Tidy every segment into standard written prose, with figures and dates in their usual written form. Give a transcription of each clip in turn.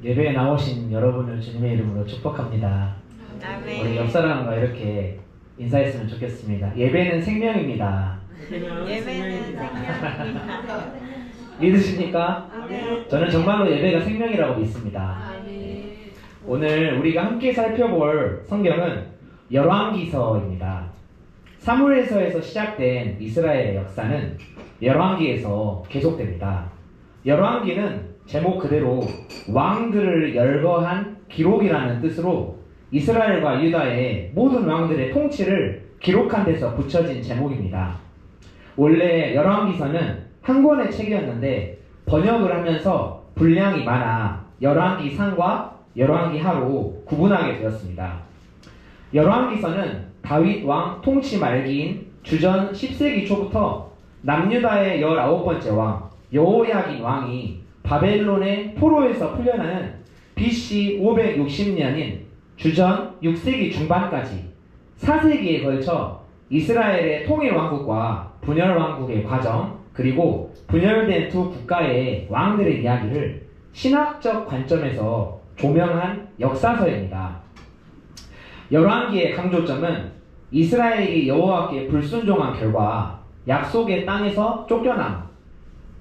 예배에 나오신 여러분을 주님의 이름으로 축복합니다. 아멘. 우리 옆 사람과 이렇게 인사했으면 좋겠습니다. 예배는 생명입니다. 예배는 생명입니다. 믿으십니까? 아멘. 저는 정말로 예배가 생명이라고 믿습니다. 아멘. 오늘 우리가 함께 살펴볼 성경은 열왕기서입니다. 사무엘서에서 시작된 이스라엘의 역사는 열왕기에서 계속됩니다. 열왕기는 제목 그대로 왕들을 열거한 기록이라는 뜻으로 이스라엘과 유다의 모든 왕들의 통치를 기록한 데서 붙여진 제목입니다. 원래 열왕기서는 한 권의 책이었는데 번역을 하면서 분량이 많아 열왕기상과 열왕기하로 구분하게 되었습니다. 열왕기서는 다윗 왕 통치 말기인 주전 10세기 초부터 남유다의 19번째 왕 여호야긴 왕이 바벨론의 포로에서 풀려나는 BC 560년인 주전 6세기 중반까지 4세기에 걸쳐 이스라엘의 통일왕국과 분열왕국의 과정, 그리고 분열된 두 국가의 왕들의 이야기를 신학적 관점에서 조명한 역사서입니다. 열왕기의 강조점은 이스라엘이 여호와께 불순종한 결과 약속의 땅에서 쫓겨남,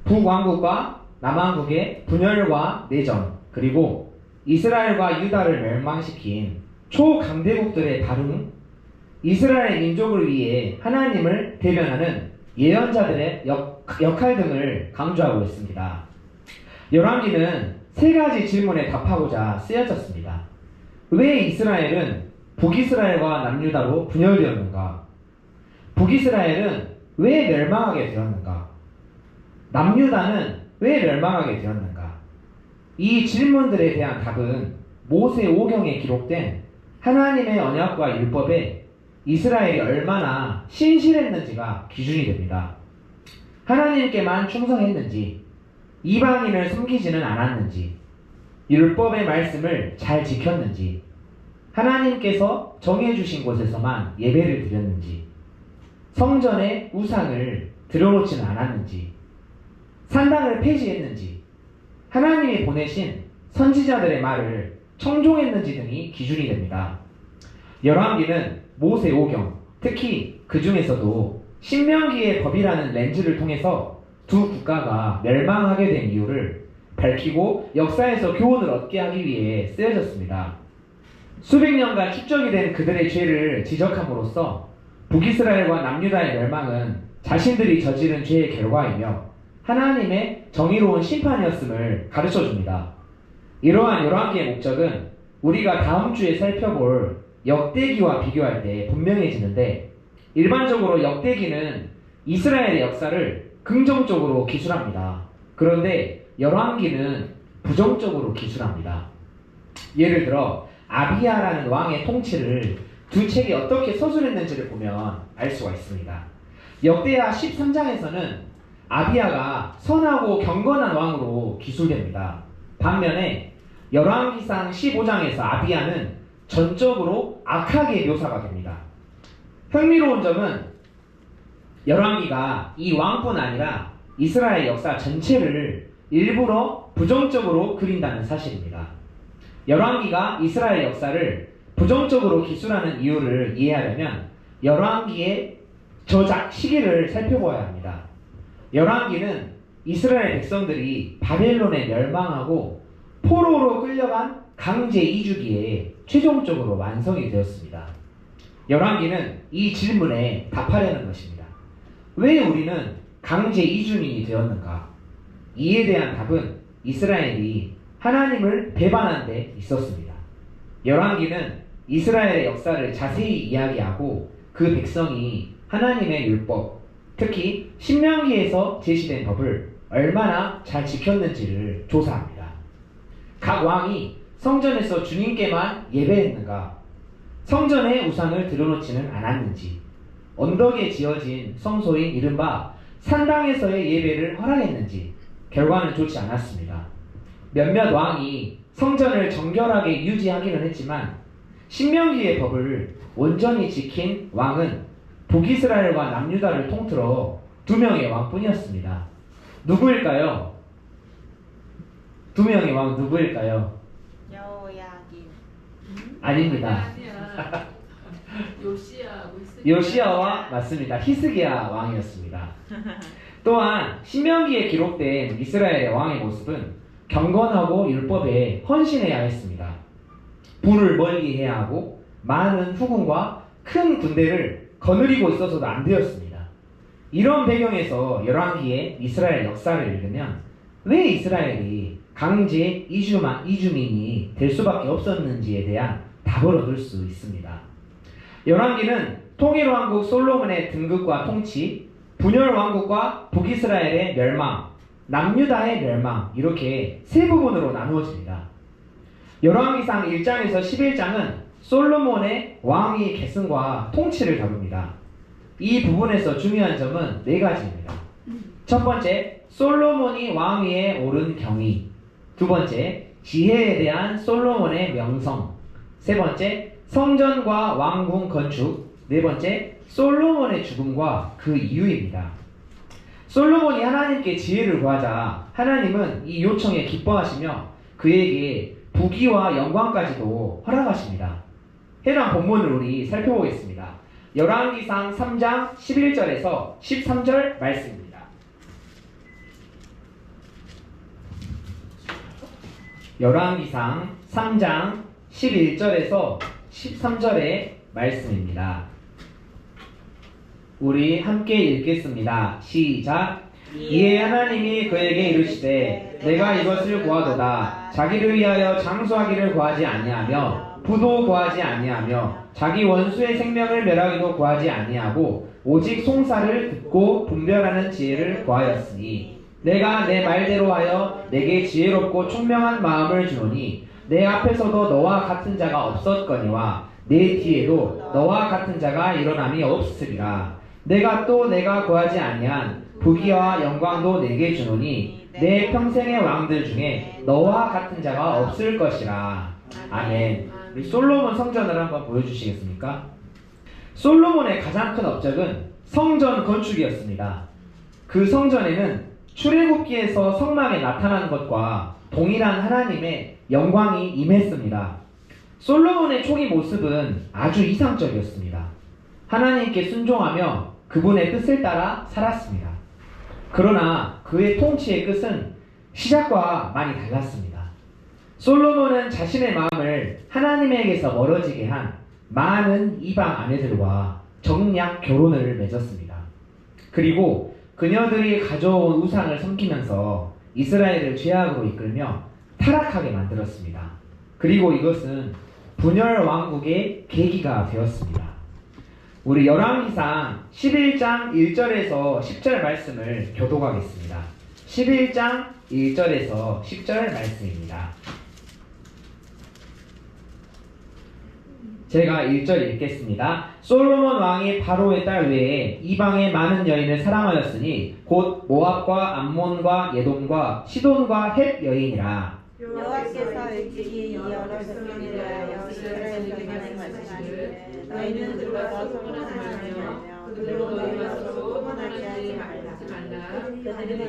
북왕국과 남왕국의 분열과 내전, 그리고 이스라엘과 유다를 멸망시킨 초강대국들의 발흥, 이스라엘 민족을 위해 하나님을 대변하는 예언자들의 역할 등을 강조하고 있습니다. 열왕기는 세 가지 질문에 답하고자 쓰여졌습니다. 왜 이스라엘은 북이스라엘과 남유다로 분열되었는가? 북이스라엘은 왜 멸망하게 되었는가? 남유다는 왜 멸망하게 되었는가? 이 질문들에 대한 답은 모세 오경에 기록된 하나님의 언약과 율법에 이스라엘이 얼마나 신실했는지가 기준이 됩니다. 하나님께만 충성했는지, 이방인을 섬기지는 않았는지, 율법의 말씀을 잘 지켰는지, 하나님께서 정해주신 곳에서만 예배를 드렸는지, 성전의 우상을 들여놓지는 않았는지, 산당을 폐지했는지, 하나님이 보내신 선지자들의 말을 청종했는지 등이 기준이 됩니다. 열왕기는 모세 오경, 특히 그 중에서도 신명기의 법이라는 렌즈를 통해서 두 국가가 멸망하게 된 이유를 밝히고 역사에서 교훈을 얻게 하기 위해 쓰여졌습니다. 수백 년간 축적이 된 그들의 죄를 지적함으로써 북이스라엘과 남유다의 멸망은 자신들이 저지른 죄의 결과이며 하나님의 정의로운 심판이었음을 가르쳐줍니다. 이러한 열왕기의 목적은 우리가 다음 주에 살펴볼 역대기와 비교할 때 분명해지는데, 일반적으로 역대기는 이스라엘의 역사를 긍정적으로 기술합니다. 그런데 열왕기는 부정적으로 기술합니다. 예를 들어 아비야라는 왕의 통치를 두 책이 어떻게 서술했는지를 보면 알 수가 있습니다. 역대하 13장에서는 아비야가 선하고 경건한 왕으로 기술됩니다. 반면에 열왕기상 15장에서 아비야는 전적으로 악하게 묘사가 됩니다. 흥미로운 점은 열왕기가 이 왕뿐 아니라 이스라엘 역사 전체를 일부러 부정적으로 그린다는 사실입니다. 열왕기가 이스라엘 역사를 부정적으로 기술하는 이유를 이해하려면 열왕기의 저작 시기를 살펴보아야 합니다. 열왕기는 이스라엘 백성들이 바벨론에 멸망하고 포로로 끌려간 강제 이주기에 최종적으로 완성이 되었습니다. 열왕기는 이 질문에 답하려는 것입니다. 왜 우리는 강제 이주민이 되었는가? 이에 대한 답은 이스라엘이 하나님을 배반한 데 있었습니다. 열왕기는 이스라엘의 역사를 자세히 이야기하고 그 백성이 하나님의 율법, 특히 신명기에서 제시된 법을 얼마나 잘 지켰는지를 조사합니다. 각 왕이 성전에서 주님께만 예배했는가? 성전의 우상을 들여놓지는 않았는지, 언덕에 지어진 성소인 이른바 산당에서의 예배를 허락했는지, 결과는 좋지 않았습니다. 몇몇 왕이 성전을 정결하게 유지하기는 했지만 신명기의 법을 온전히 지킨 왕은 북이스라엘과 남유다를 통틀어 2명의 왕뿐이었습니다. 누구일까요? 2명의 왕 누구일까요? 아닙니다. 요시야와 맞습니다. 히스기야 왕이었습니다. 또한 신명기에 기록된 이스라엘의 왕의 모습은 경건하고 율법에 헌신해야 했습니다. 불을 멀리해야 하고 많은 후궁과 큰 군대를 거느리고 있어서도 안 되었습니다. 이런 배경에서 열왕기의 이스라엘 역사를 읽으면 왜 이스라엘이 강제 이주민이 될 수밖에 없었는지에 대한 답을 얻을 수 있습니다. 열왕기는 통일왕국 솔로몬의 등극과 통치, 분열왕국과 북이스라엘의 멸망, 남유다의 멸망 이렇게 세 부분으로 나누어집니다. 열왕기상 1장에서 11장은 솔로몬의 왕위 계승과 통치를 다룹니다. 이 부분에서 중요한 점은 네 가지입니다. 첫 번째, 솔로몬이 왕위에 오른 경위. 두 번째, 지혜에 대한 솔로몬의 명성. 세 번째, 성전과 왕궁 건축. 네 번째, 솔로몬의 죽음과 그 이유입니다. 솔로몬이 하나님께 지혜를 구하자 하나님은 이 요청에 기뻐하시며 그에게 부귀와 영광까지도 허락하십니다. 해당 본문을 우리 살펴보겠습니다. 열왕기상 3장 11절에서 13절 말씀입니다. 열왕기상 3장 11절에서 13절의 말씀입니다. 우리 함께 읽겠습니다. 시작. 이에 하나님이 그에게 이르시되 내가 이것을 구하도다. 자기를 위하여 장수하기를 구하지 아니하며 부도 구하지 아니하며 자기 원수의 생명을 멸하기도 구하지 아니하고 오직 송사를 듣고 분별하는 지혜를 구하였으니 내가 내 말대로 하여 내게 지혜롭고 총명한 마음을 주노니 내 앞에서도 너와 같은 자가 없었거니와 내 뒤에도 너와 같은 자가 일어남이 없으리라. 내가 구하지 아니한 부귀와 영광도 내게 주노니 내 평생의 왕들 중에 너와 같은 자가 없을 것이라. 아멘. 우리 솔로몬 성전을 한번 보여주시겠습니까? 솔로몬의 가장 큰 업적은 성전 건축이었습니다. 그 성전에는 출애굽기에서 성막에 나타난 것과 동일한 하나님의 영광이 임했습니다. 솔로몬의 초기 모습은 아주 이상적이었습니다. 하나님께 순종하며 그분의 뜻을 따라 살았습니다. 그러나 그의 통치의 끝은 시작과 많이 달랐습니다. 솔로몬은 자신의 마음을 하나님에게서 멀어지게 한 많은 이방 아내들과 정략 결혼을 맺었습니다. 그리고 그녀들이 가져온 우상을 섬기면서 이스라엘을 죄악으로 이끌며 타락하게 만들었습니다. 그리고 이것은 분열 왕국의 계기가 되었습니다. 우리 열왕기상 11장 1절에서 10절 말씀을 교독하겠습니다. 11장 1절에서 10절 말씀입니다. 제가 1절 읽겠습니다. 솔로몬 왕이 바로의 딸 외에 이방의 많은 여인을 사랑하였으니 곧 모압과 암몬과 예돔과 시돈과 헷 여인이라. 여호와께서 일찍이 이 여러 백성을 위하여 이스라엘에게 말씀하시기를 너희는 들어가서 소문하며 그들로 너희와 소문하게 하지 말라. 그들은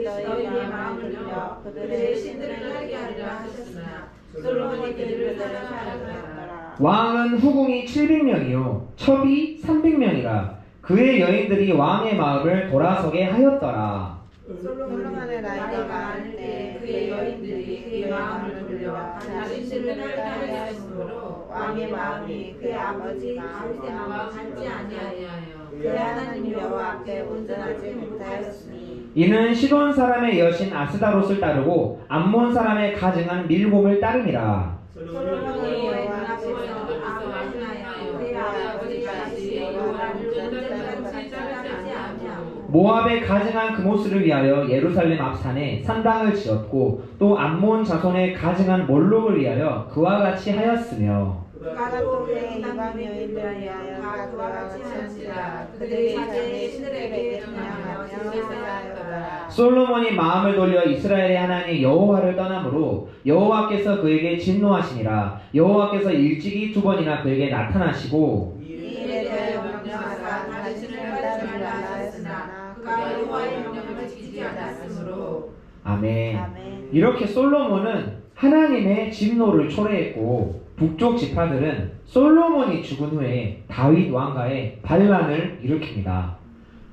너희의 마음을 돌려 그들의 신들을 하게 하리라 하셨으나 솔로몬이 그들을 사랑하였더라. 왕은 후궁이 700명이요 첩이 300명이라. 그의 여인들이 왕의 마음을 돌아서게 하였더라. 솔로몬의 나이가 많을 때 그의 여인들이 그의 마음을 돌려 자신들을 따르게 하였으므로 왕의 마음이 그의 아버지 다윗의 마음과 같지 아니하여 그의 하나님 여호와 앞에 온전하지 못하였으니 이는 시돈 사람의 여신 아스다롯을 따르고 암몬 사람의 가증한 밀곰을 따름이라. 솔로몬이 여호와 앞에서 아버지하여 그의 아버지 다윗이 여호와를 온전한 것을 따르지 아니하고 모압의 가증한 그모스를 위하여 예루살렘 앞산에 산당을 지었고 또 암몬 자손의 가증한 몰록을 위하여 그와 같이 하였으며 그가 또 그의 이방 여인들을 위하여 다 그와 같이 하시라. 그들이 자기의 신들에게 분양하며 제사하였더라. 솔로몬이 마음을 돌려 이스라엘의 하나님 여호와를 떠나므로 여호와께서 그에게 진노하시니라. 여호와께서 일찍이 2번이나 그에게 나타나시고 이 일에 대하여 명령하사 당신을 따르지 말라 하였으나 그가 여호와의 명령을 지키지 않았으므로 아멘. 아멘. 이렇게 솔로몬은 하나님의 진노를 초래했고 북쪽 지파들은 솔로몬이 죽은 후에 다윗 왕가에 반란을 일으킵니다.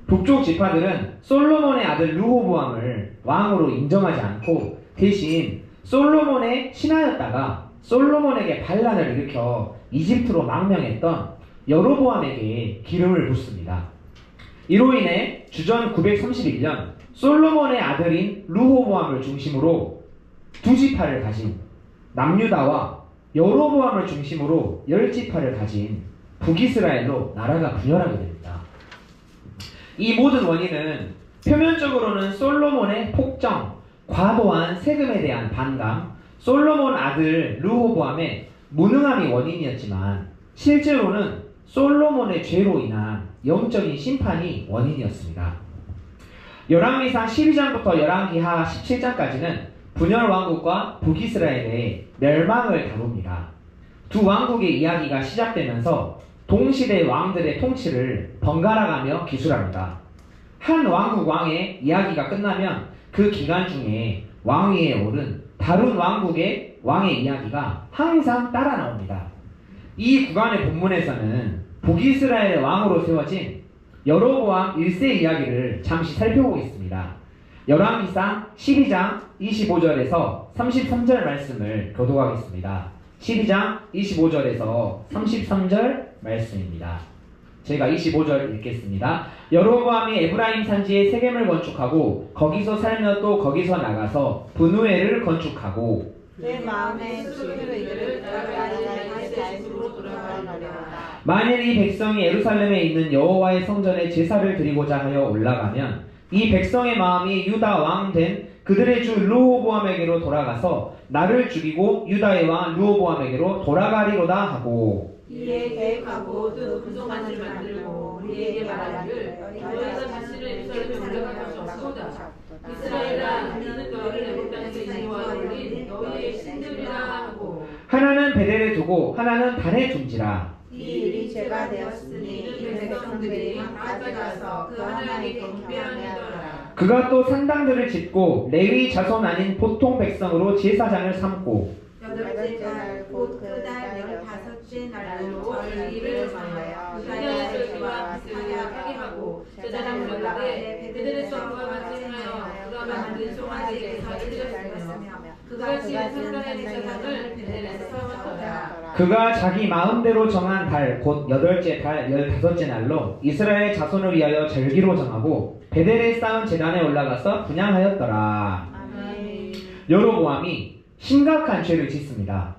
북쪽 지파들은 솔로몬의 아들 르호보암을 왕으로 인정하지 않고 대신 솔로몬의 신하였다가 솔로몬에게 반란을 일으켜 이집트로 망명했던 여로보암에게 기름을 붓습니다. 이로 인해 주전 931년 솔로몬의 아들인 르호보암을 중심으로 두 지파를 가진 남유다와 여로보암을 중심으로 10지파를 가진 북이스라엘로 나라가 분열하게 됩니다. 이 모든 원인은 표면적으로는 솔로몬의 폭정, 과도한 세금에 대한 반감, 솔로몬 아들 르호보암의 무능함이 원인이었지만 실제로는 솔로몬의 죄로 인한 영적인 심판이 원인이었습니다. 열왕기상 12장부터 열왕기하 17장까지는 분열 왕국과 북이스라엘의 멸망을 다룹니다. 두 왕국의 이야기가 시작되면서 동시대 왕들의 통치를 번갈아가며 기술합니다. 한 왕국 왕의 이야기가 끝나면 그 기간 중에 왕위에 오른 다른 왕국의 왕의 이야기가 항상 따라 나옵니다. 이 구간의 본문에서는 북이스라엘의 왕으로 세워진 여로보암 1세 이야기를 잠시 살펴보겠습니다. 열왕기상 12장 25절에서 33절 말씀을 교독하겠습니다. 12장 25절에서 33절 말씀입니다. 제가 25절 읽겠습니다. 여로보암이 에브라임 산지에 세겜을 건축하고 거기서 살며 또 거기서 나가서 분우엘을 건축하고 내 마음에 주를 이를 나의 자식으로 돌아가려다. 만일 이 백성이 예루살렘에 있는 여호와의 성전에 제사를 드리고자 하여 올라가면 이 백성의 마음이 유다 왕 된 그들의 주 르호보암에게로 돌아가서 나를 죽이고 유다의 왕 르호보암에게로 돌아가리로다 하고 이에 계획하고 또 금송아지를 만들고 우리에게 말하기를 너희가 다시는 예루살렘에 올라갈 수 없도다. 이스라엘아, 너희는 너희를 애굽 땅에서 인도하여 올린 너희의 신들이라 하고 하나는 베델에 두고 하나는 단에 둔지라. 이 일이 죄가 되었으니 이 백성들이 가져가서 그 하나님께 경배하니더라. 그가 또 산당들을 짓고 레위 자손 아닌 보통 백성으로 제사장을 삼고 여덟째 날 곧 그달 15째 날로 절기를 정하여 유다의 절기와 빛을 하게 하고 제사장 물러가되 베델에서 그와 같이 행하여 그가 만든 송아지 제사를 드렸으며 그가 지은 산당의 제사장을 베델에서 세웠더라. 그가 자기 마음대로 정한 달 곧 8째 달 15째 날로 이스라엘 자손을 위하여 절기로 정하고 베델에 쌓은 제단에 올라가서 분향하였더라. 아멘. 여로보암이 심각한 죄를 짓습니다.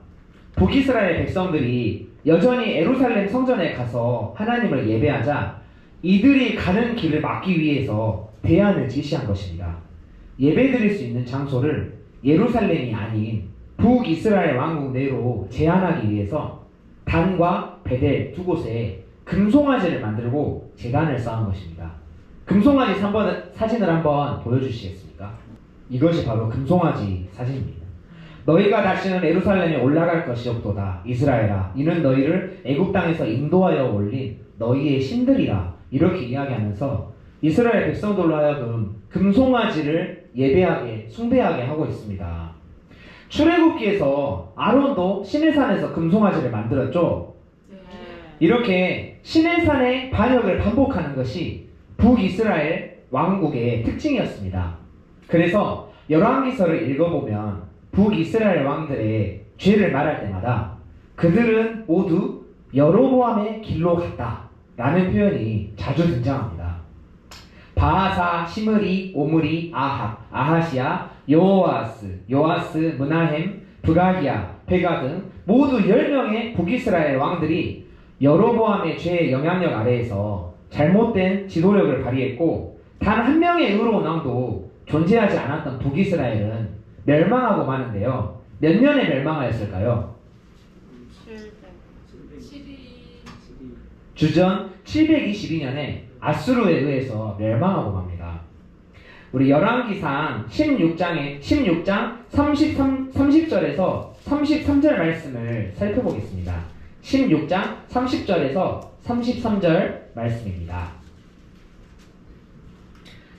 북이스라엘 백성들이 여전히 예루살렘 성전에 가서 하나님을 예배하자 이들이 가는 길을 막기 위해서 대안을 제시한 것입니다. 예배드릴 수 있는 장소를 예루살렘이 아닌 북이스라엘 왕국 내로 제한하기 위해서 단과 베델 두 곳에 금송아지를 만들고 제단을 쌓은 것입니다. 금송아지 사진을 한번 보여주시겠습니까? 이것이 바로 금송아지 사진입니다. 너희가 다시는 예루살렘에 올라갈 것이 없도다. 이스라엘아, 이는 너희를 애굽 땅에서 인도하여 올린 너희의 신들이라. 이렇게 이야기하면서 이스라엘 백성들로 하여금 금송아지를 예배하게 숭배하게 하고 있습니다. 출애굽기에서 아론도 시내산에서 금송아지를 만들었죠. 이렇게 시내산의 반역을 반복하는 것이 북이스라엘 왕국의 특징이었습니다. 그래서 열왕기서를 읽어보면 북이스라엘 왕들의 죄를 말할 때마다 그들은 모두 여로보암의 길로 갔다 라는 표현이 자주 등장합니다. 바하사, 시므리, 오므리, 아합, 아하시아, 요아스, 므나헴, 브가기야, 베가 등 모두 10명의 북이스라엘 왕들이 여로보암의 죄의 영향력 아래에서 잘못된 지도력을 발휘했고 단 한 명의 의로운 왕도 존재하지 않았던 북이스라엘은 멸망하고 마는데요. 몇 년에 멸망하였을까요? 주전 722년에 아수르에 의해서 멸망하고 맙니다. 우리 열왕기상 16장 30절에서 33절 말씀을 살펴보겠습니다. 16장 30절에서 33절 말씀입니다.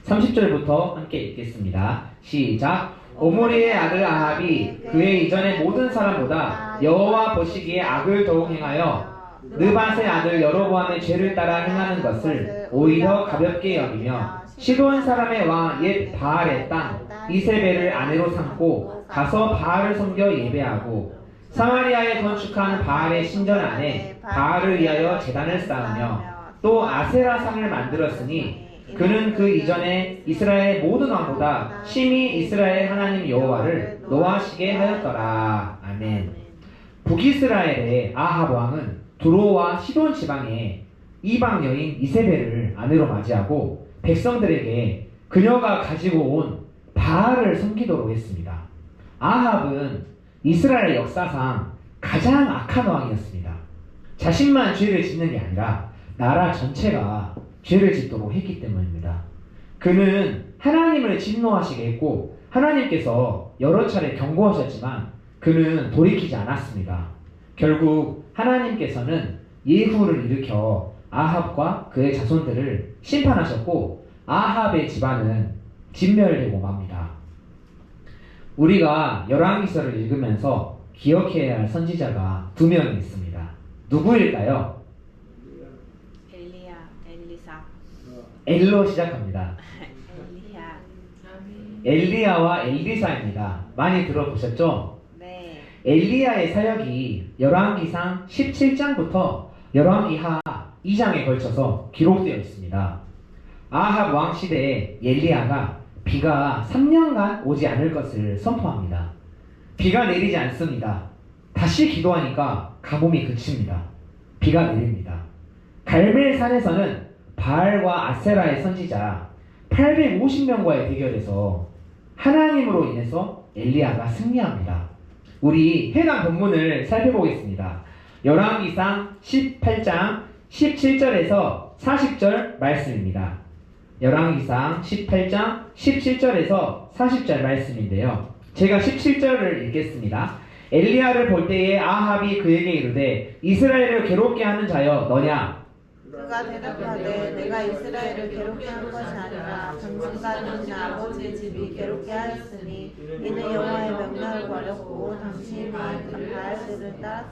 30절부터 함께 읽겠습니다. 시작. 오므리의 아들 아합이 그의 이전의 모든 사람보다 여호와 보시기에 악을 더욱 행하여 느밧의 아들 여로보암의 죄를 따라 행하는 것을 오히려 가볍게 여기며 시돈 사람의 왕 옛 바알의 땅 이세벨을 아내로 삼고 가서 바알을 섬겨 예배하고 사마리아에 건축한 바알의 신전 안에 바알을 위하여 제단을 쌓으며 또 아세라상을 만들었으니 그는 그 이전에 이스라엘 모든 왕보다 심히 이스라엘 하나님 여호와를 노하시게 하였더라. 아멘. 북이스라엘의 아합 왕은 두로와 시돈 지방의 이방 여인 이세벨을 아내로 맞이하고 백성들에게 그녀가 가지고 온 바알을 섬기도록 했습니다. 아합은 이스라엘 역사상 가장 악한 왕이었습니다. 자신만 죄를 짓는 게 아니라 나라 전체가 죄를 짓도록 했기 때문입니다. 그는 하나님을 진노하시게 했고 하나님께서 여러 차례 경고하셨지만 그는 돌이키지 않았습니다. 결국 하나님께서는 예후를 일으켜 아합과 그의 자손들을 심판하셨고 아합의 집안은 진멸되고 맙니다. 우리가 열왕기서를 읽으면서 기억해야 할 선지자가 2명이 있습니다. 누구일까요? 엘리야, 엘리사, 엘로 시작합니다. 엘리야. 엘리야와 엘리사입니다. 많이 들어보셨죠? 네. 엘리야의 사역이 열왕기상 17장부터 열왕기하 2장에 걸쳐서 기록되어 있습니다. 아합 왕 시대에 엘리야가 비가 3년간 오지 않을 것을 선포합니다. 비가 내리지 않습니다. 다시 기도하니까 가뭄이 그칩니다. 비가 내립니다. 갈멜산에서는 바알과 아세라의 선지자 850명과의 대결에서 하나님으로 인해서 엘리야가 승리합니다. 우리 해당 본문을 살펴보겠습니다. 열왕기상 18장 17절에서 40절 말씀입니다. 열왕기상 18장 17절에서 40절 말씀인데요. 제가 17절을 읽겠습니다. 엘리야를 볼 때에 아합이 그에게 이르되 이스라엘을 괴롭게 하는 자여 너냐? 그가 대답하되 내가 이스라엘을 괴롭게 한 것이 아니라 당신과 당신 아버지의 집이 괴롭게 하였으니 이는 여호와의 명령을 버렸고 당신이 바알들을 따랐습니다.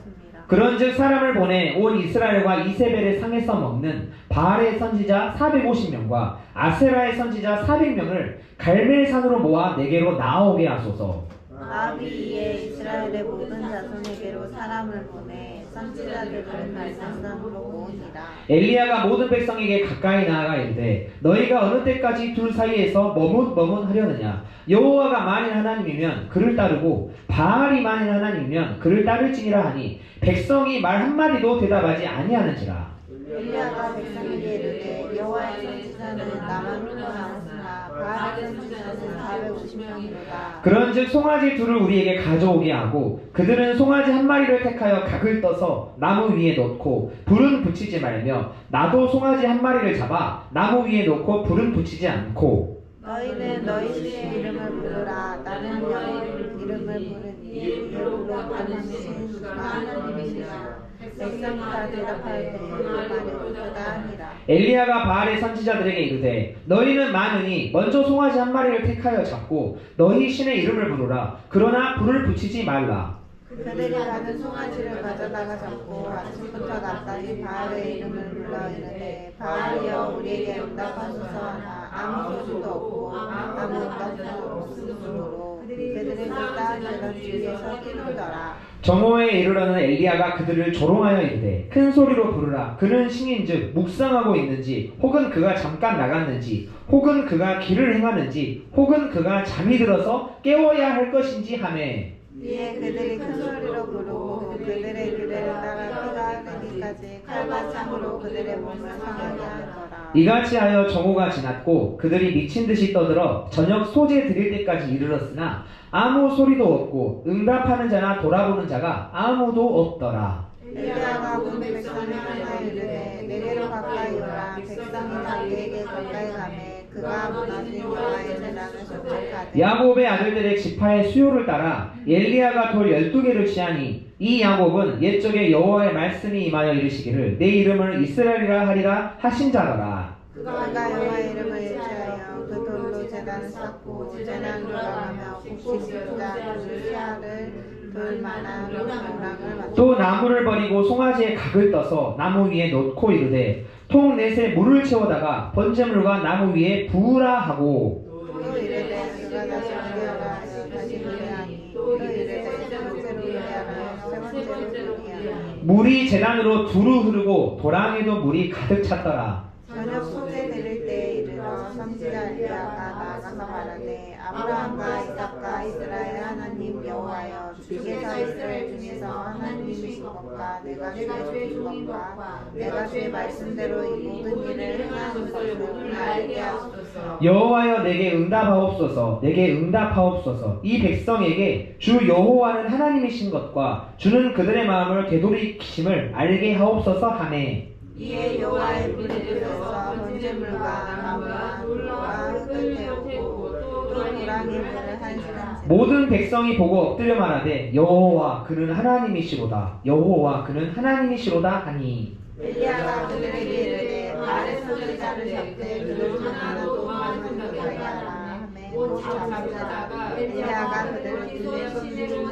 그런즉 사람을 보내 온 이스라엘과 이세벨의 상에서 먹는 바알의 선지자 450명과 아세라의 선지자 400명을 갈멜산으로 모아 내게로 나오게 하소서. 아합이 이에 이스라엘의 모든 자손에게로 사람을 보내 선지자들을 갈멜산으로 모으니라. 엘리야가 모든 백성에게 가까이 나아가 이르되 너희가 어느 때까지 둘 사이에서 머뭇머뭇하려느냐? 여호와가 만일 하나님이면 그를 따르고 바알이 만일 하나님이면 그를 따를지니라 하니 백성이 말 한마디도 대답하지 아니하는지라. 엘리야가 백성에게 이르되 여호와의 선지자는 나만 믿고 나왔으나 바알의 선지자는 450명이로다. 그런즉 송아지 둘을 우리에게 가져오게 하고 그들은 송아지 한 마리를 택하여 각을 떠서 나무 위에 놓고 불은 붙이지 말며 나도 송아지 한 마리를 잡아 나무 위에 놓고 불은 붙이지 않고 너희는 너희 신의 이름을 부르라. 나는 여호와의 이름을 부르니 여호와 당신 주가 하나님이시라. 백성이 다 대답하되 그 말이 옳도다 하니라. 엘리야가 바알의 선지자들에게 이르되 너희는 많으니 먼저 송아지 한 마리를 택하여 잡고 너희 신의 이름을 부르라. 그러나 불을 붙이지 말라. 그들이 가는 송아지를 가져다가 잡고 아침부터 낮까지 바알의 이름을 불러 이르되 바알이여 우리에게 응답하소서 하나 아무 소식도 없고 아무 응답도 없으므로 그들의 땅 계단 주위에서 뛰놀더라. 정오에 이르러는 엘리야가 그들을 조롱하여 이르되 큰 소리로 부르라. 그는 신인즉 묵상하고 있는지 혹은 그가 잠깐 나갔는지 혹은 그가 길을 행하는지 혹은 그가 잠이 들어서 깨워야 할 것인지 하매 이에 그들이 큰 소리로 부르고 그들의 규례를 따라 피가 되기까지 칼과 창으로 그들의 몸을 상하게 하더라. 이같이 하여 정오가 지났고 그들이 미친 듯이 떠들어 저녁 소재 드릴 때까지 이르렀으나 아무 소리도 없고 응답하는 자나 돌아보는 자가 아무도 없더라. 엘리야가 온 백성을 향하여 이르되 내게로 가까이 오라. 백성이 자기에게 가까이 가매 그가 무너진 여호와의 제단을 수축하되 야곱의 아들들의 지파의 수요를 따라 엘리야가 돌 12개를 취하니 이 야곱은 옛적에 여호와의 말씀이 임하여 이르시기를 내 이름을 이스라엘이라 하리라 하신 자더라. 그가 여호와의 이름을 예시하여 그 돌로 제단을 쌓고 제단을 돌아가며 곡식자 수야를 돌 만한 노랑을 만들고 또 나무를 버리고 송아지의 각을 떠서 나무 위에 놓고 이르되 통 넷에 물을 채워다가 번제물과 나무 위에 부으라 하고 또 이르되 그가 다시 노래하라 다시 노래하니 또 이르되 세 번째로 노래하라 세 번째로 노래하니 물이 제단으로 두루 흐르고 도랑에도 물이 가득 찼더라. 저녁 소재 드릴 때에 이르러 선지자 엘리야가 나아가서 말하되 아브라함과 이삭과 이스라엘 하나님 여호와여 주께서 이스라엘 중에서 하나님이신 것과 내가 주의 종인 것과 내가 주의 말씀대로 이 모든 일을 행하는 것을 알게 하소서. 여호와여 내게 응답하옵소서 내게 응답하옵소서. 이 백성에게 주 여호와는 하나님이신 것과 주는 그들의 마음을 되돌이키심을 알게 하옵소서 하매 이에 여호와의 불이 내려서 번제물과 나무와 돌과 흙을 태우고 또 도랑이 물을 한 시간째 모든 백성이 보고 엎드려 말하되 여호와 그는 하나님이시로다 여호와 그는 하나님이시로다 하니 엘리야가 그들에게 이르되 발의 선지자를 잡되 그들 중 하나도 도망하지 하라 하매 곧 잡히다가 엘리야가 그들을 들려 시내로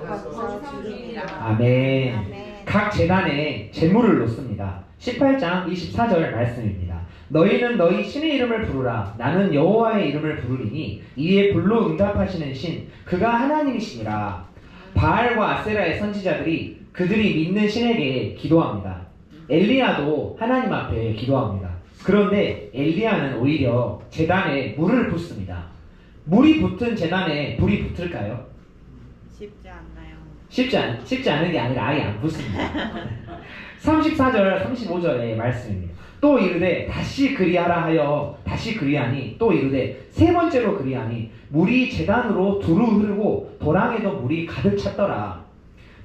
거쳐 죽이니라. 아멘. 아멘. 각 제단에 제물을 놓습니다. 18장 24절 말씀입니다. 너희는 너희 신의 이름을 부르라. 나는 여호와의 이름을 부르리니 이에 불로 응답하시는 신 그가 하나님이시니라. 바알과 아세라의 선지자들이 그들이 믿는 신에게 기도합니다. 엘리야도 하나님 앞에 기도합니다. 그런데 엘리야는 오히려 제단에 물을 붓습니다. 물이 붙은 제단에 불이 붙을까요? 쉽지 않나요? 쉽지 않은 게 아니라 아예 안 붙습니다. 34절 35절의 말씀입니다. 또 이르되 다시 그리하라 하여 다시 그리하니 또 이르되 세 번째로 그리하니 물이 제단으로 두루 흐르고 도랑에도 물이 가득 찼더라.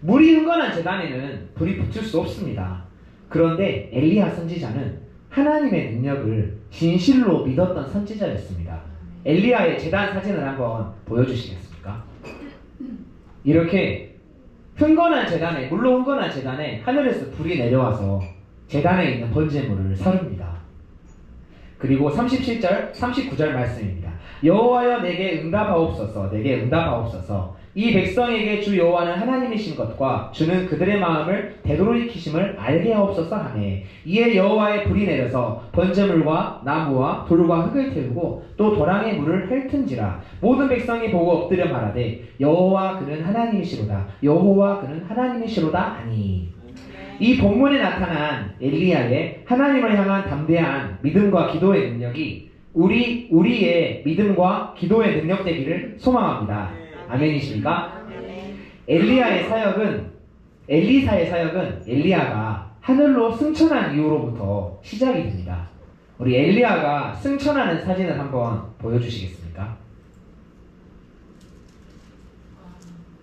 물이 흥건한 제단에는 불이 붙을 수 없습니다. 그런데 엘리야 선지자는 하나님의 능력을 진실로 믿었던 선지자였습니다. 엘리야의 제단 사진을 한번 보여주시겠습니까? 이렇게 흥건한 제단에 물로 흥건한 제단에 하늘에서 불이 내려와서 제단에 있는 번제물을 사릅니다. 그리고 37절 39절 말씀입니다. 여호와여 내게 응답하옵소서 내게 응답하옵소서. 이 백성에게 주 여호와는 하나님이신 것과 주는 그들의 마음을 되돌이키심을 알게 하옵소서 하매 이에 여호와의 불이 내려서 번제물과 나무와 돌과 흙을 태우고 또 도랑의 물을 핥은지라. 모든 백성이 보고 엎드려 말하되 여호와 그는 하나님이시로다 여호와 그는 하나님이시로다 하니. 이 본문에 나타난 엘리야의 하나님을 향한 담대한 믿음과 기도의 능력이 우리의 믿음과 기도의 능력 되기를 소망합니다. 아멘이십니까? 엘리사의 사역은 엘리야가 하늘로 승천한 이후로부터 시작이 됩니다. 우리 엘리야가 승천하는 사진을 한번 보여주시겠습니까?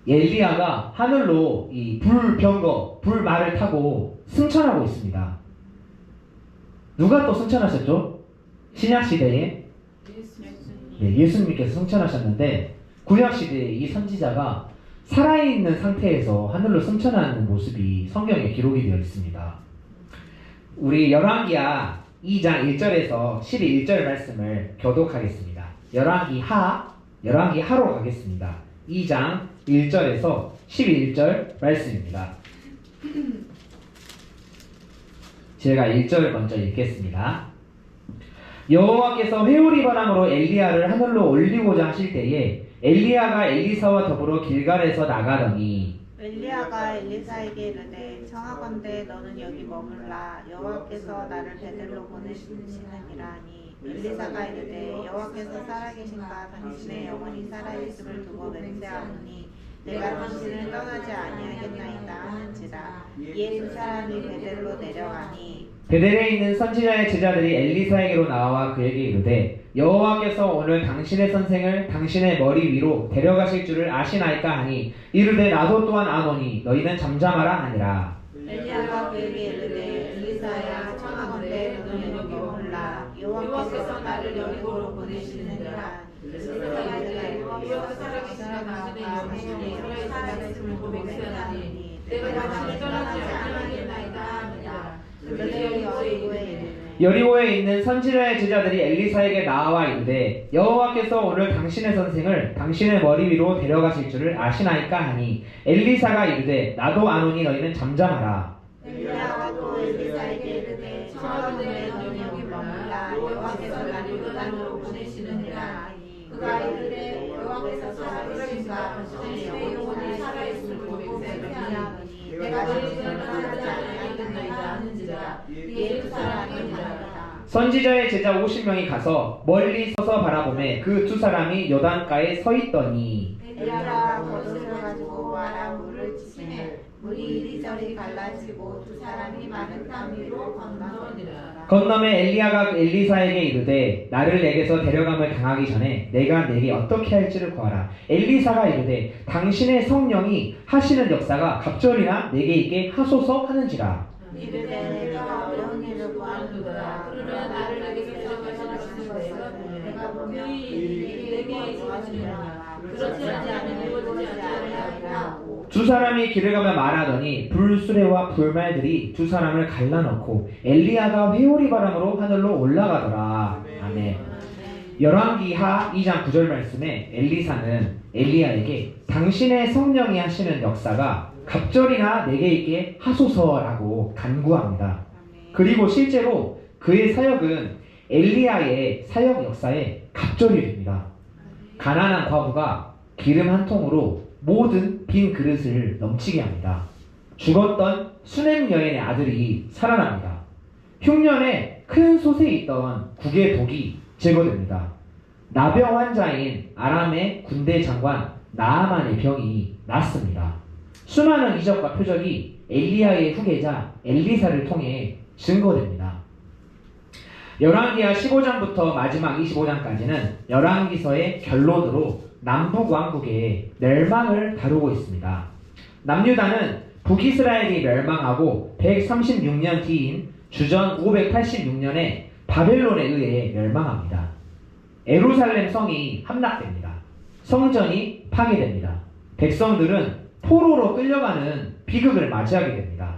엘리야가 하늘로 이 불말을 타고 승천하고 있습니다. 누가 또 승천하셨죠? 신약시대에 예수님께서 승천하셨는데 구약시대에 이 선지자가 살아있는 상태에서 하늘로 승천하는 모습이 성경에 기록이 되어 있습니다. 우리 열왕기하 2장 1절에서 11절 말씀을 교독하겠습니다. 열왕기하로 가겠습니다. 2장 1절에서 11절 말씀입니다. 제가 1절 먼저 읽겠습니다. 여호와께서 회오리 바람으로 엘리야를 하늘로 올리고자 하실 때에 엘리야가 엘리사와 더불어 길갈에서 나가더니 엘리야가 엘리사에게 이르되 청하건대 너는 여기 머물라 여호와께서 나를 베들로 보내시느니라 하니 엘리사가 이르되 여호와께서 살아계신가 당신의 영혼이 살아있음을 두고 맹세하노니 내가 당신을 떠나지 아니하겠나이다 하는지라. 이에 두 사람이 베델로 내려가니 베델에 있는 선지자의 제자들이 엘리사에게로 나와 그에게 이르되 여호와께서 오늘 당신의 선생을 당신의 머리 위로 데려가실 줄을 아시나이까 하니 이르되 나도 또한 아노니 너희는 잠잠하라 하니라. 엘리야가 그에게 이르되 엘리사야 청하건대 너는 여기 머물라 여호와께서 나를 여기로 보내시느니라. 엘리사가 이르되 여호와께서 살아계시나 당신의 영혼이 살아있음을 두고 맹세하노니 내가 당신을 떠나지 아니하겠나이다 하니라. 그들이 여호와의 이르되 여리고에 있는 선지자의 제자들이 엘리사에게 나와 이르되 여호와께서 오늘 당신의 선생을 당신의 머리 위로 데려가실 줄을 아시나이까 하니 엘리사가 이르되 나도 아노니 너희는 잠잠하라. 엘리야가 또 엘리사에게 이르되 청하건대 너는 여기 머물라 여호와께서 나를 요단으로 보내시느니라 하니 그가 이르되 여호와께서 살아계신가 당신의 영혼이 살아있음을 보고 맹세하노니 내가 너희를 떠나지 아니하겠나이다 하는지라 이에 두 사람이 말하더라. 선지자의 제자 50명이 가서 멀리 서서 바라보매 그 두 사람이 요단가에 서 있더니 엘리야가 겉옷을 가지고 와라 물을 치매 물이 이리저리 갈라지고 두 사람이 마른 땅 위로 건너니라. 건너매 엘리야가 엘리사에게 이르되 나를 내게서 데려감을 당하기 전에 내가 내게 어떻게 할지를 구하라. 엘리사가 이르되 당신의 성령이 하시는 역사가 갑절이나 내게 있게 하소서 하는지라. 이르되 내가 어려운 일을 구하노라. 그러나 나를 내게서 데려가시는 것은 내가 분명히 내게 있으시느니라. 그렇지 않으면 이루어지지 아니하리라 하고 두 사람이 길을 가며 말하더니 불수레와 불말들이 두 사람을 갈라놓고 엘리야가 회오리 바람으로 하늘로 올라가더라. 아멘. 열왕기하 2장 9절 말씀에 엘리사는 엘리야에게 당신의 성령이 하시는 역사가 갑절이나 내게 있게 하소서라고 간구합니다. 그리고 실제로 그의 사역은 엘리야의 사역 역사에 갑절이 됩니다. 가난한 과부가 기름 한 통으로 모든 빈 그릇을 넘치게 합니다. 죽었던 수넴 여인의 아들이 살아납니다. 흉년에 큰 솥에 있던 국의 독이 제거됩니다. 나병 환자인 아람의 군대 장관 나아만의 병이 낫습니다. 수많은 이적과 표적이 엘리야의 후계자 엘리사를 통해 증거됩니다. 열왕기하 15장부터 마지막 25장까지는 열왕기서의 결론으로 남북 왕국의 멸망을 다루고 있습니다. 남유다는 북이스라엘이 멸망하고 136년 뒤인 주전 586년에 바벨론에 의해 멸망합니다. 예루살렘 성이 함락됩니다. 성전이 파괴됩니다. 백성들은 포로로 끌려가는 비극을 맞이하게 됩니다.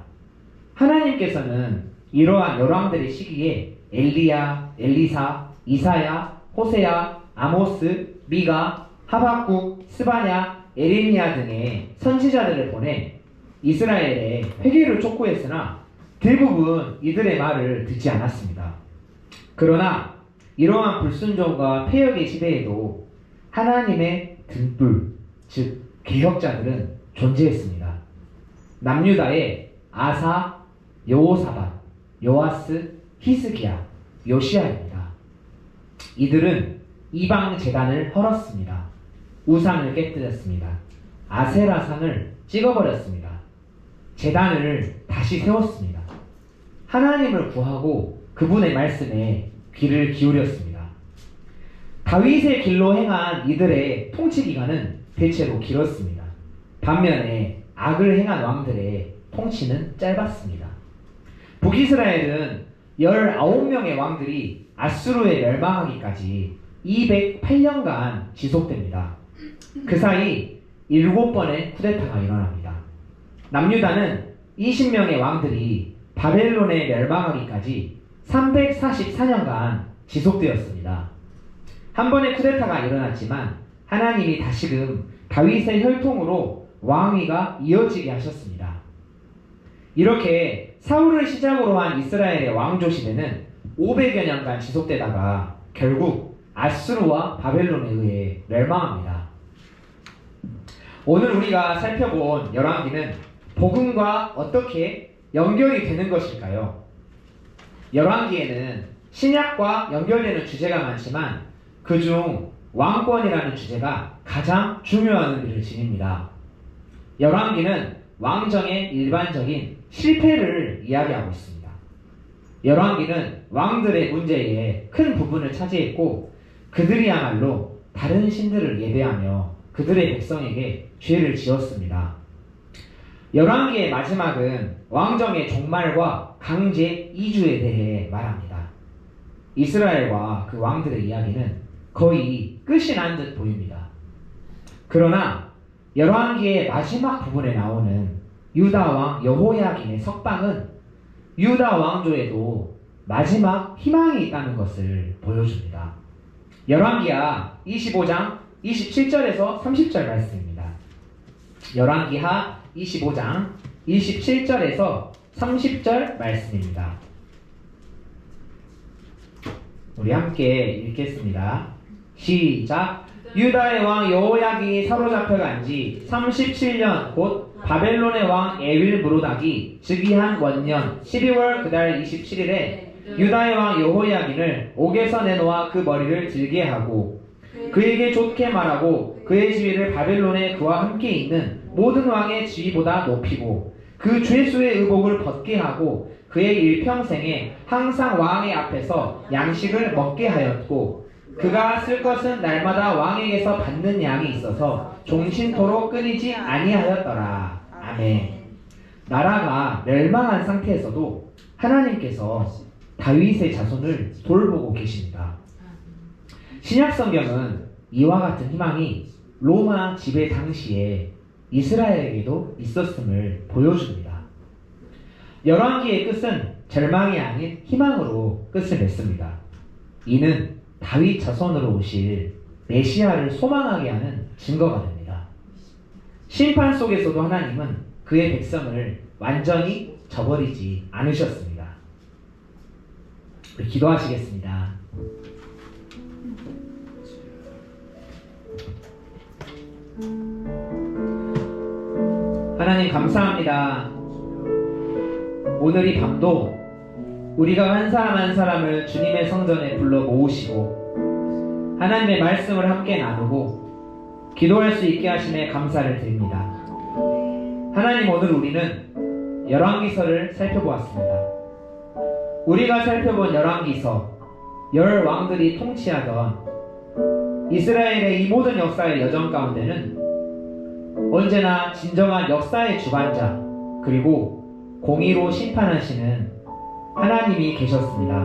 하나님께서는 이러한 열왕들의 시기에 엘리야, 엘리사, 이사야, 호세야, 아모스, 미가, 하박국, 스바냐, 에레미야 등의 선지자들을 보내 이스라엘에 회개를 촉구했으나 대부분 이들의 말을 듣지 않았습니다. 그러나 이러한 불순종과 폐역의 시대에도 하나님의 등불, 즉 개혁자들은 존재했습니다. 남유다의 아사, 여호사밧, 요아스, 히스기야, 요시야입니다. 이들은 이방 제단을 헐었습니다. 우상을 깨뜨렸습니다. 아세라상을 찍어버렸습니다. 제단을 다시 세웠습니다. 하나님을 구하고 그분의 말씀에 귀를 기울였습니다. 다윗의 길로 행한 이들의 통치 기간은 대체로 길었습니다. 반면에 악을 행한 왕들의 통치는 짧았습니다. 북이스라엘은 19명의 왕들이 아수르에 멸망하기까지 208년간 지속됩니다. 그 사이 7번의 쿠데타가 일어납니다. 남유다는 20명의 왕들이 바벨론에 멸망하기까지 344년간 지속되었습니다. 한 번의 쿠데타가 일어났지만 하나님이 다시금 다윗의 혈통으로 왕위가 이어지게 하셨습니다. 이렇게 사울을 시작으로 한 이스라엘의 왕조 시대는 500여 년간 지속되다가 결국 아수르와 바벨론에 의해 멸망합니다. 오늘 우리가 살펴본 열왕기는 복음과 어떻게 연결이 되는 것일까요? 열왕기에는 신약과 연결되는 주제가 많지만 그중 왕권이라는 주제가 가장 중요한 의미를 지닙니다. 열왕기는 왕정의 일반적인 실패를 이야기하고 있습니다. 열왕기는 왕들의 문제에 큰 부분을 차지했고 그들이야말로 다른 신들을 예배하며 그들의 백성에게 죄를 지었습니다. 열왕기의 마지막은 왕정의 종말과 강제 이주에 대해 말합니다. 이스라엘과 그 왕들의 이야기는 거의 끝이 난 듯 보입니다. 그러나 열왕기의 마지막 부분에 나오는 유다 왕 여호야김의 석방은 유다 왕조에도 마지막 희망이 있다는 것을 보여줍니다. 열왕기하 25장 27절에서 30절 말씀입니다. 열왕기하 25장 27절에서 30절 말씀입니다. 우리 함께 읽겠습니다. 시작. 유다의 왕 여호야긴이 사로잡혀간 지 37년 곧 바벨론의 왕 에윌므로닥이 즉위한 원년 12월 그달 27일에 유다의 왕 여호야긴을 옥에서 내놓아 그 머리를 들게 하고 그에게 좋게 말하고 그의 지위를 바벨론에 그와 함께 있는 모든 왕의 지위보다 높이고 그 죄수의 의복을 벗게 하고 그의 일평생에 항상 왕의 앞에서 양식을 먹게 하였고 그가 쓸 것은 날마다 왕에게서 받는 양이 있어서 종신토록 끊이지 아니하였더라. 아멘. 나라가 멸망한 상태에서도 하나님께서 다윗의 자손을 돌보고 계십니다. 신약 성경은 이와 같은 희망이 로마 지배 당시에 이스라엘에게도 있었음을 보여줍니다. 열왕기의 끝은 절망이 아닌 희망으로 끝을 맺습니다. 이는 다윗 자손으로 오실 메시아를 소망하게 하는 증거가 됩니다. 심판 속에서도 하나님은 그의 백성을 완전히 저버리지 않으셨습니다. 우리 기도하시겠습니다. 하나님 감사합니다. 오늘 이 밤도 우리가 한 사람 한 사람을 주님의 성전에 불러 모으시고 하나님의 말씀을 함께 나누고 기도할 수 있게 하심에 감사를 드립니다. 하나님, 오늘 우리는 열왕기서를 살펴보았습니다. 우리가 살펴본 열왕기서, 열 왕들이 통치하던 이스라엘의 이 모든 역사의 여정 가운데는 언제나 진정한 역사의 주관자 그리고 공의로 심판하시는 하나님이 계셨습니다.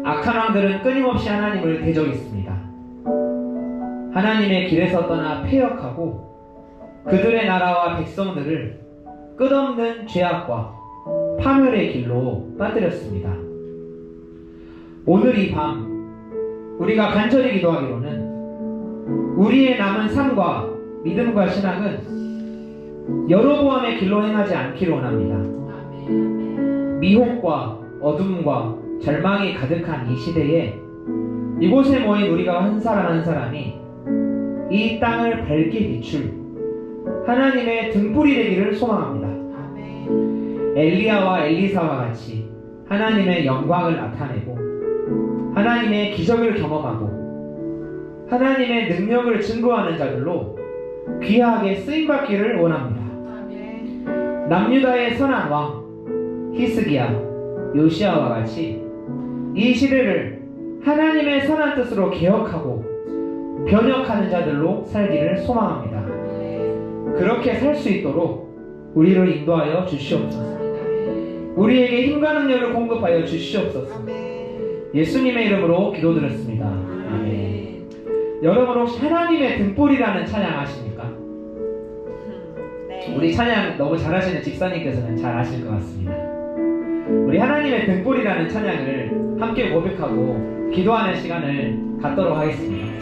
악한 왕들은 끊임없이 하나님을 대적했습니다. 하나님의 길에서 떠나 패역하고 그들의 나라와 백성들을 끝없는 죄악과 파멸의 길로 빠뜨렸습니다. 오늘 이 밤 우리가 간절히 기도하기로는 우리의 남은 삶과 믿음과 신앙은 여로보암의 길로 행하지 않기를 원합니다. 미혹과 어둠과 절망이 가득한 이 시대에 이곳에 모인 우리가 한 사람 한 사람이 이 땅을 밝게 비출 하나님의 등불이 되기를 소망합니다. 엘리야와 엘리사와 같이 하나님의 영광을 나타내고 하나님의 기적을 경험하고 하나님의 능력을 증거하는 자들로 귀하게 쓰임받기를 원합니다. 남유다의 선한 왕 히스기야, 요시아와 같이 이 시대를 하나님의 선한 뜻으로 개혁하고 변혁하는 자들로 살기를 소망합니다. 그렇게 살 수 있도록 우리를 인도하여 주시옵소서. 우리에게 힘과 능력을 공급하여 주시옵소서. 예수님의 이름으로 기도드렸습니다. 아멘. 여러분 혹시 하나님의 등불이라는 찬양 아십니까? 네. 우리 찬양 너무 잘하시는 집사님께서는 잘 아실 것 같습니다. 우리 하나님의 등불이라는 찬양을 함께 고백하고 기도하는 시간을 갖도록 하겠습니다.